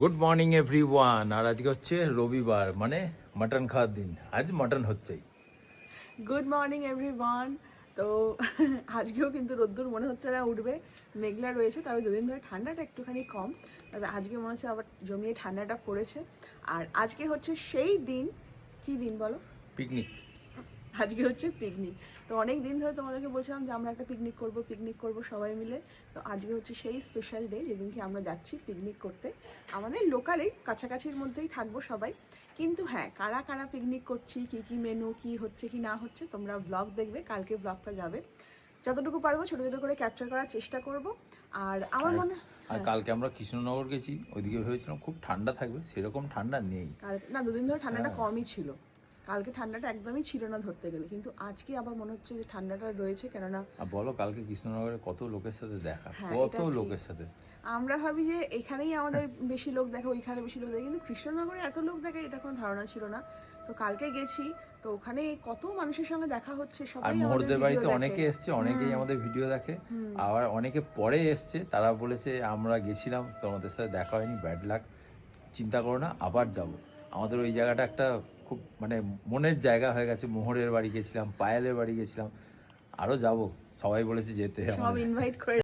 Good morning everyone. আর আজকে হচ্ছে রবিবার, মানে মাটন খাওয়ার দিন। আজ মাটন হচ্ছেই। Good morning everyone. তো আজকেও কিন্তু রোদ্দুর মনে হচ্ছে না উঠবে, মেঘলা রয়েছে। তবে দুদিন ধরে ঠান্ডাটা একটুখানি কম, তবে আজকে মনে হচ্ছে আবার জমিয়ে ঠান্ডাটা পড়েছে। আর আজকে হচ্ছে সেই দিন, কি দিন বলো? পিকনিক। আজকে হচ্ছে পিকনিক। তো অনেক দিন ধরে তোমাদেরকে বলছিলাম যে আমরা একটা পিকনিক করব সবাই মিলে। তো আজকে হচ্ছে সেই স্পেশাল ডে যেদিনকে আমরা যাচ্ছি পিকনিক করতে। আমাদের লোকালেই কাছাকাছির মধ্যেই থাকবো সবাই। কিন্তু হ্যাঁ, কারা কারা পিকনিক করছি, কি কি মেনু, কি হচ্ছে কি না হচ্ছে, তোমরা ব্লগ দেখবে, কালকে ব্লগটা যাবে। যতটুকু পারবো ছোটো ছোটো করে ক্যাপচার করার চেষ্টা করব। আর আমার মনে আর কালকে আমরা কৃষ্ণনগর গেছি, ওইদিকে ভেবেছিলাম খুব ঠান্ডা থাকবে, সেরকম ঠান্ডা নেই। না, দুদিন ধরে ঠান্ডাটা কমই ছিল। কালকে ঠান্ডাটা একদমই ছিল না ধরতে গেলে, কিন্তু আজকে আবার মনে হচ্ছে যে ঠান্ডাটা রয়েছে। কেননা বলো, কালকে কৃষ্ণনগরে কত লোকের সাথে দেখা, হ্যাঁ, কত লোকের সাথে। আমরা ভাবি যে এখানেই আমাদের বেশি লোক দেখে, ওইখানে বেশি লোক দেখে, কিন্তু কৃষ্ণনগরে এত লোক দেখে এটা কোনো ধারণা ছিল না। তো কালকে গেছি, তো ওখানে কত মানুষের সঙ্গে দেখা হচ্ছে, আর সবাই মোহরদের বাড়িতে অনেকে এসছে, অনেকেই আমাদের ভিডিও দেখে। আবার অনেকে পরে এসছে, তারা বলেছে আমরা গেছিলাম, তোমাদের সাথে দেখা হয়নি, ব্যাড লাক, চিন্তা করো না, আবার যাব। আমাদের ওই জায়গাটা একটা খুব মানে মনের জায়গা হয়ে গেছে। মোহরের বাড়ি গেছিলাম, পায়েলের বাড়ি গেছিলাম, আরো যাব, সবাই বলেছে যেতে। সব ইনভাইট করে